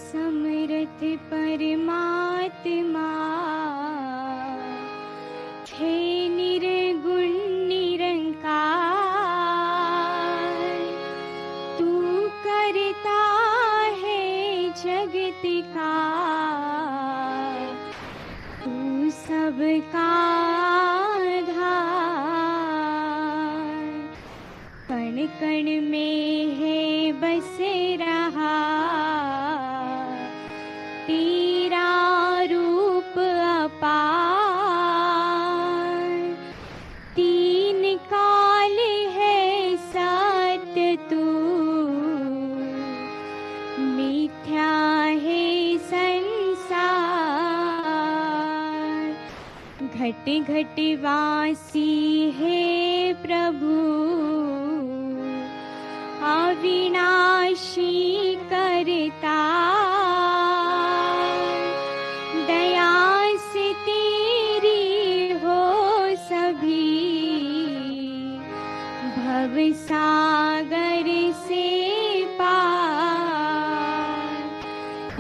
समर्थ परमात्मा थे निर्गुण निरंकार, तू करता है जगत का, तू सबका आधार। कण कण में है बस रहा तेरा रूप अपार। तीन काल है सत्य तू, मिथ्या है संसार। घट घट वासी है प्रभु, अविनाशी करता। दया से तेरी हो सभी, भव सागर से पार।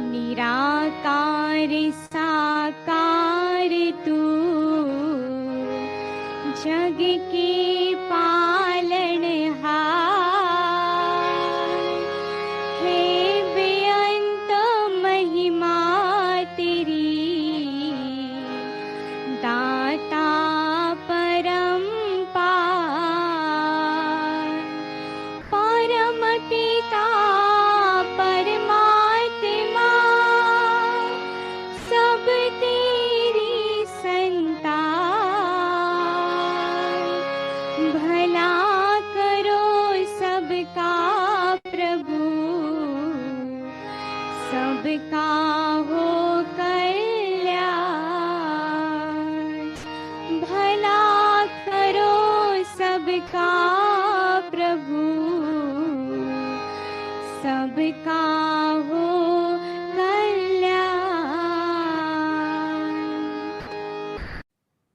निराकार साकार तू, जग के पालनहार। हे बेअंत महिमा तेरी, दाता परम्पार। परम पिता परमात्मा, सब तेरी संतान। भला करो सबका प्रभु, सबका हो कल्याण। भला करो सबका प्रभु, सबका हो कल्याण।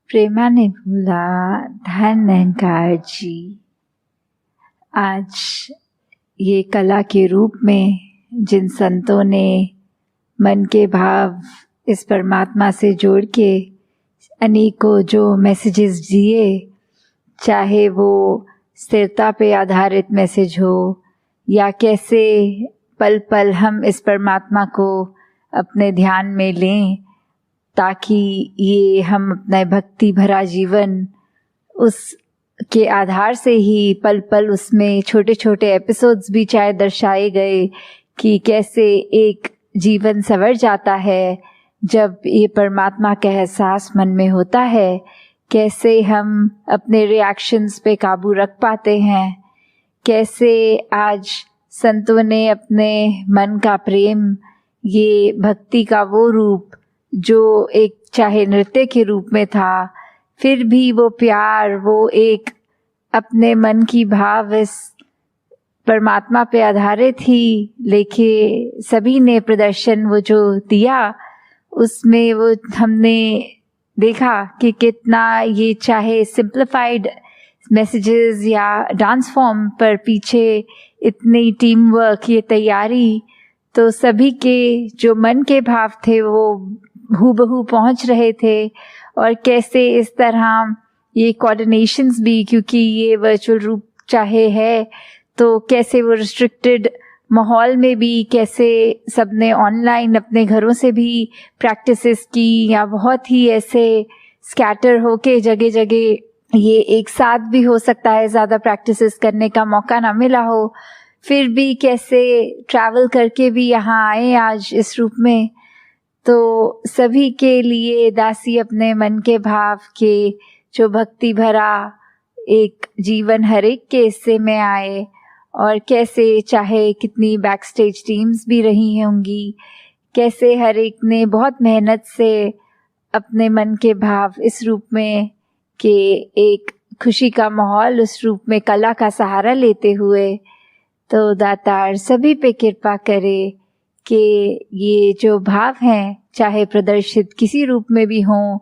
प्रेमा ने बोला, धन अहंकार जी, आज ये कला के रूप में जिन संतों ने मन के भाव इस परमात्मा से जोड़ के अनेकों जो मैसेजेस दिए, चाहे वो स्थिरता पे आधारित मैसेज हो या कैसे पल पल हम इस परमात्मा को अपने ध्यान में लें ताकि ये हम अपना भक्ति भरा जीवन उस के आधार से ही पल पल उसमें छोटे छोटे एपिसोड्स भी चाहे दर्शाए गए कि कैसे एक जीवन संवर जाता है जब ये परमात्मा का एहसास मन में होता है, कैसे हम अपने रिएक्शंस पे काबू रख पाते हैं, कैसे आज संतों ने अपने मन का प्रेम, ये भक्ति का वो रूप जो एक चाहे नृत्य के रूप में था, फिर भी वो प्यार, वो एक अपने मन की भाव इस परमात्मा पे आधारित ही लेके सभी ने प्रदर्शन वो जो दिया, उसमें वो हमने देखा कि कितना ये चाहे सिंप्लीफाइड मैसेजेस या डांस फॉर्म पर पीछे इतनी टीम वर्क, ये तैयारी, तो सभी के जो मन के भाव थे वो हूबहू पहुंच रहे थे। और कैसे इस तरह ये कोऑर्डिनेशंस भी, क्योंकि ये वर्चुअल रूप चाहे है तो कैसे वो रिस्ट्रिक्टेड माहौल में भी कैसे सबने ऑनलाइन अपने घरों से भी प्रैक्टिसेस की या बहुत ही ऐसे स्कैटर होके जगह जगह ये एक साथ भी हो सकता है ज़्यादा प्रैक्टिसेस करने का मौका ना मिला हो, फिर भी कैसे ट्रैवल करके भी यहाँ आए आज इस रूप में। तो सभी के लिए दासी अपने मन के भाव के जो भक्ति भरा एक जीवन हर एक के हिस्से में आए, और कैसे चाहे कितनी बैक स्टेज टीम्स भी रही होंगी, कैसे हर एक ने बहुत मेहनत से अपने मन के भाव इस रूप में के एक खुशी का माहौल उस रूप में कला का सहारा लेते हुए, तो दातार सभी पे कृपा करे कि ये जो भाव हैं चाहे प्रदर्शित किसी रूप में भी हों,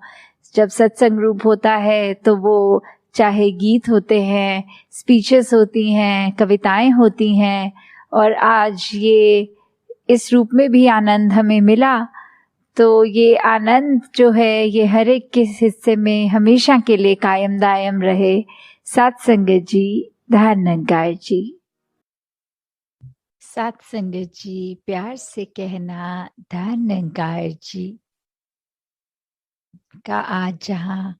जब सत्संग रूप होता है तो वो चाहे गीत होते हैं, स्पीचेस होती हैं, कविताएं होती हैं, और आज ये इस रूप में भी आनंद हमें मिला, तो ये आनंद जो है ये हर एक के हिस्से में हमेशा के लिए कायम दायम रहे। साथ संगत जी, धन निरंकार जी। साथ संगत जी, प्यार से कहना धन निरंकार जी का आज जहाँ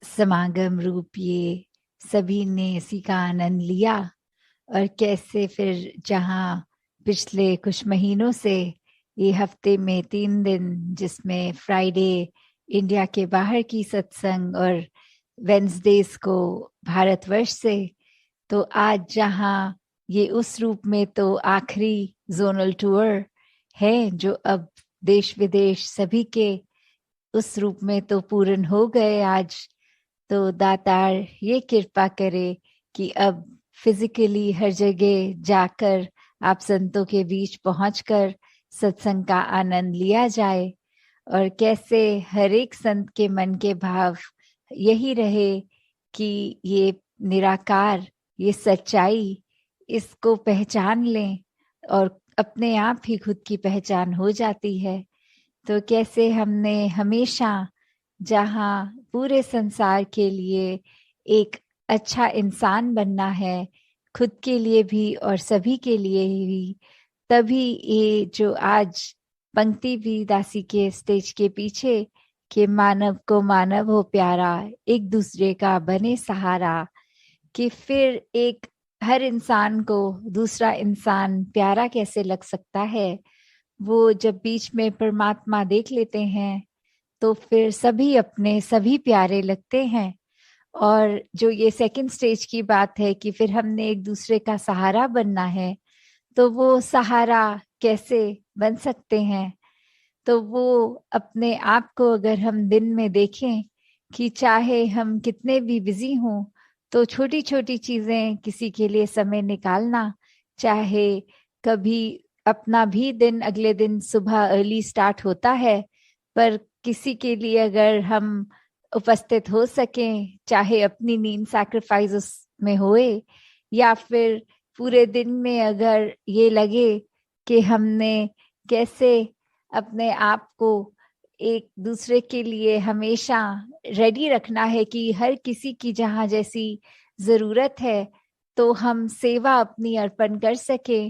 समागम रूप ये सभी ने इसी का आनंद लिया, और कैसे फिर जहाँ पिछले कुछ महीनों से ये हफ्ते में 3 दिन, जिसमें फ्राइडे इंडिया के बाहर की सत्संग और वेंसडेज को भारतवर्ष से, तो आज जहाँ ये उस रूप में तो आखिरी जोनल टूर है जो अब देश विदेश सभी के उस रूप में तो पूर्ण हो गए आज। तो दातार ये कृपा करे कि अब फिजिकली हर जगह जाकर आप संतों के बीच पहुंचकर सत्संग का आनंद लिया जाए, और कैसे हर एक संत के मन के भाव यही रहे कि ये निराकार, ये सच्चाई, इसको पहचान लें और अपने आप ही खुद की पहचान हो जाती है। तो कैसे हमने हमेशा जहाँ पूरे संसार के लिए एक अच्छा इंसान बनना है, खुद के लिए भी और सभी के लिए भी, तभी ये जो आज पंक्ति भी दासी के स्टेज के पीछे कि मानव को मानव हो प्यारा, एक दूसरे का बने सहारा, कि फिर एक हर इंसान को दूसरा इंसान प्यारा कैसे लग सकता है। वो जब बीच में परमात्मा देख लेते हैं तो फिर सभी अपने सभी प्यारे लगते हैं। और जो ये सेकंड स्टेज की बात है कि फिर हमने एक दूसरे का सहारा बनना है, तो वो सहारा कैसे बन सकते हैं। तो वो अपने आप को अगर हम दिन में देखें कि चाहे हम कितने भी बिजी हों, तो छोटी छोटी चीजें किसी के लिए समय निकालना, चाहे कभी अपना भी दिन अगले दिन सुबह अर्ली स्टार्ट होता है, पर किसी के लिए अगर हम उपस्थित हो सकें, चाहे अपनी नींद सैक्रिफाइस उसमें होए, या फिर पूरे दिन में अगर ये लगे कि हमने कैसे अपने आप को एक दूसरे के लिए हमेशा रेडी रखना है कि हर किसी की जहाँ जैसी जरूरत है तो हम सेवा अपनी अर्पण कर सके,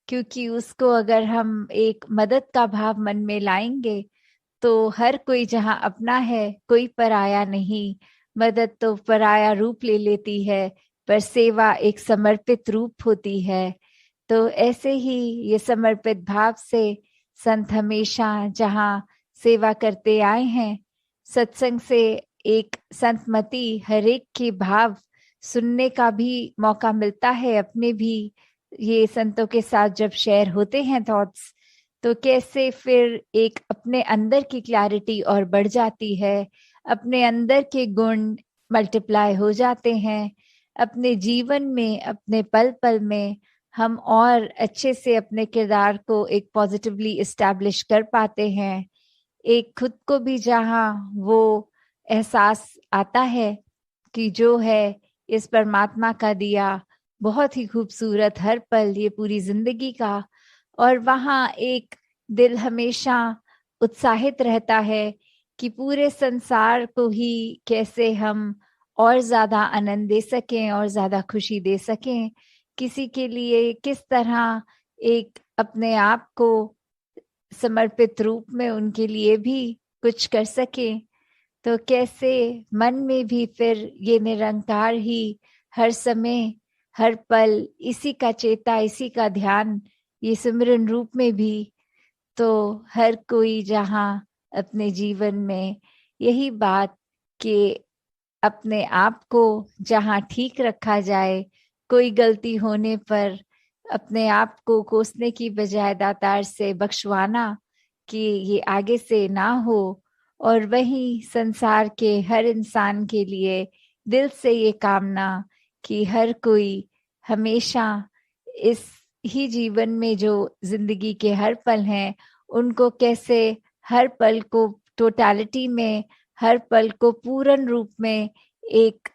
क्योंकि उसको अगर हम एक मदद का भाव मन में लाएंगे तो हर कोई जहाँ अपना है, कोई पराया नहीं। मदद तो पराया रूप ले लेती है, पर सेवा एक समर्पित रूप होती है। तो ऐसे ही ये समर्पित भाव से संत हमेशा जहाँ सेवा करते आए हैं, सत्संग से एक संतमति हर एक के भाव सुनने का भी मौका मिलता है। अपने भी ये संतों के साथ जब शेयर होते हैं थॉट्स, तो कैसे फिर एक अपने अंदर की क्लैरिटी और बढ़ जाती है, अपने अंदर के गुण मल्टीप्लाई हो जाते हैं। अपने जीवन में, अपने पल पल में हम और अच्छे से अपने किरदार को एक पॉजिटिवली इस्टेब्लिश कर पाते हैं। एक खुद को भी जहाँ वो एहसास आता है कि जो है इस परमात्मा का दिया बहुत ही खूबसूरत हर पल ये पूरी जिंदगी का, और वहाँ एक दिल हमेशा उत्साहित रहता है कि पूरे संसार को ही कैसे हम और ज्यादा आनंद दे सकें और ज्यादा खुशी दे सकें, किसी के लिए किस तरह एक अपने आप को समर्पित रूप में उनके लिए भी कुछ कर सके। तो कैसे मन में भी फिर ये निरंकार ही हर समय हर पल इसी का चेता, इसी का ध्यान, ये सिमरन रूप में भी, तो हर कोई जहाँ अपने जीवन में यही बात कि अपने आप को जहाँ ठीक रखा जाए, कोई गलती होने पर अपने आप को कोसने की बजाय दातार से बख्शवाना कि ये आगे से ना हो, और वही संसार के हर इंसान के लिए दिल से ये कामना कि हर कोई हमेशा इस ही जीवन में जो जिंदगी के हर पल हैं उनको कैसे हर पल को टोटलिटी में, हर पल को पूर्ण रूप में एक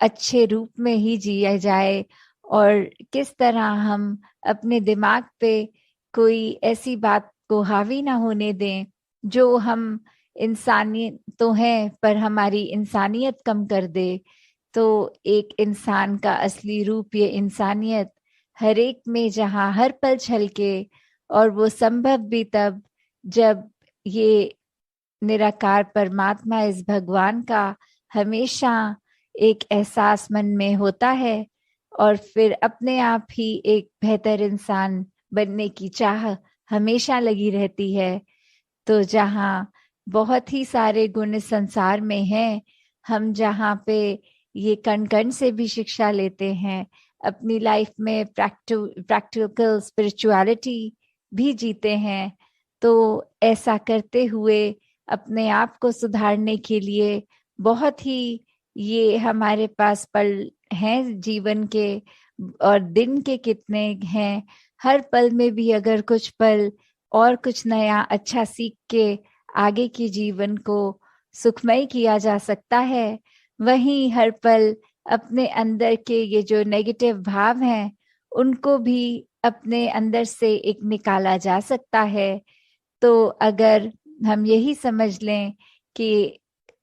अच्छे रूप में ही जिया जाए, और किस तरह हम अपने दिमाग पे कोई ऐसी बात को हावी ना होने दें जो हम इंसानियत तो हैं पर हमारी इंसानियत कम कर दे। तो एक इंसान का असली रूप ये इंसानियत हर एक में जहाँ हर पल छलके, और वो संभव भी तब जब ये निराकार परमात्मा इस भगवान का हमेशा एक एहसास मन में होता है, और फिर अपने आप ही एक बेहतर इंसान बनने की चाह हमेशा लगी रहती है। तो जहाँ बहुत ही सारे गुण इस संसार में हैं, हम जहाँ पे ये कण कण से भी शिक्षा लेते हैं, अपनी लाइफ में प्रैक्टिकल स्पिरिचुअलिटी भी जीते हैं, तो ऐसा करते हुए अपने आप को सुधारने के लिए बहुत ही ये हमारे पास पल हैं जीवन के, और दिन के कितने हैं। हर पल में भी अगर कुछ पल और कुछ नया अच्छा सीख के आगे के जीवन को सुखमय किया जा सकता है, वहीं हर पल अपने अंदर के ये जो नेगेटिव भाव हैं उनको भी अपने अंदर से एक निकाला जा सकता है। तो अगर हम यही समझ लें कि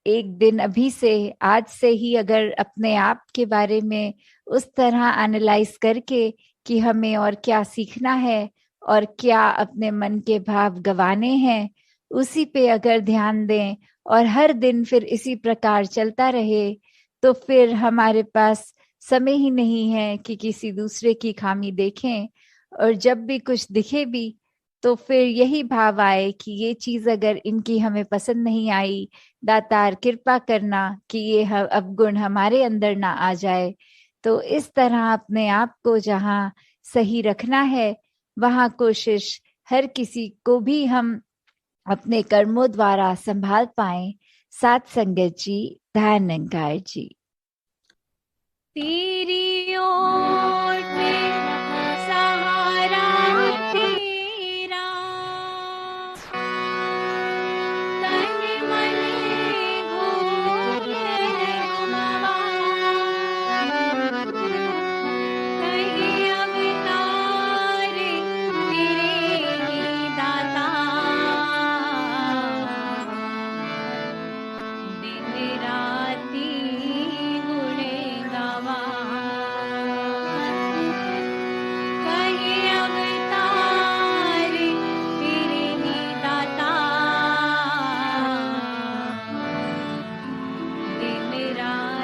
एक दिन अभी से, आज से ही अगर अपने आप के बारे में उस तरह एनालाइज करके कि हमें और क्या सीखना है और क्या अपने मन के भाव गंवाने हैं, उसी पे अगर ध्यान दें और हर दिन फिर इसी प्रकार चलता रहे, तो फिर हमारे पास समय ही नहीं है कि किसी दूसरे की खामी देखें। और जब भी कुछ दिखे भी तो फिर यही भाव आए कि ये चीज अगर इनकी हमें पसंद नहीं आई, दातार कृपा करना कि ये अवगुण हमारे अंदर ना आ जाए। तो इस तरह अपने आप को जहाँ सही रखना है वहाँ कोशिश हर किसी को भी हम अपने कर्मों द्वारा संभाल पाए। साथ संगत जी, ध्यान निरंकार जी। तेरी ओट सहारा तेरा, तन मन घोर हवा, कहीं अवतार तेरे ही दाता, दिन राती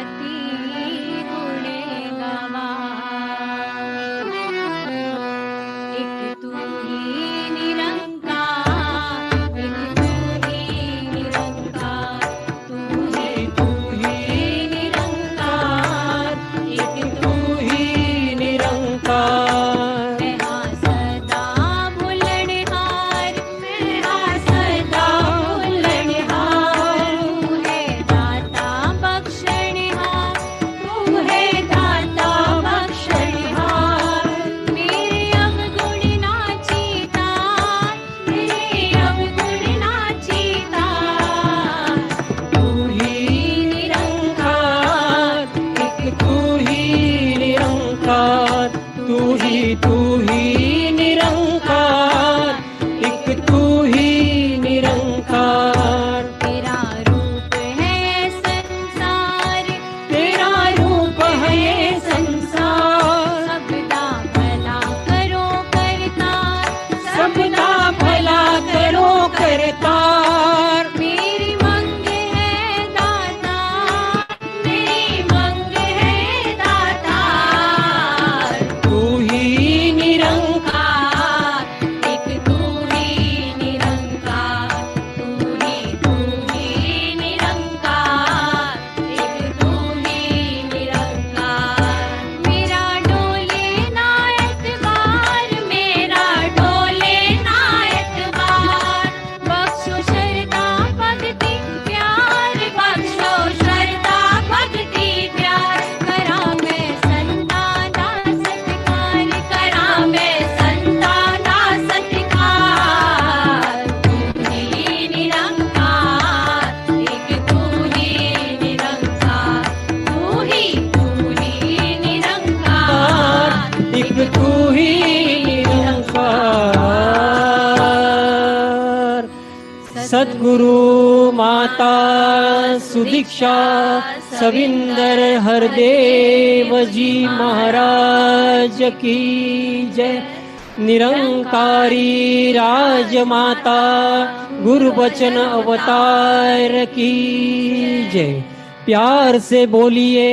तू ही निरंकार। सद्गुरु माता सुदीक्षा सविंदर हरदेव जी महाराज की जय। निरंकारी राजमाता गुरुबचन अवतार की जय। प्यार से बोलिए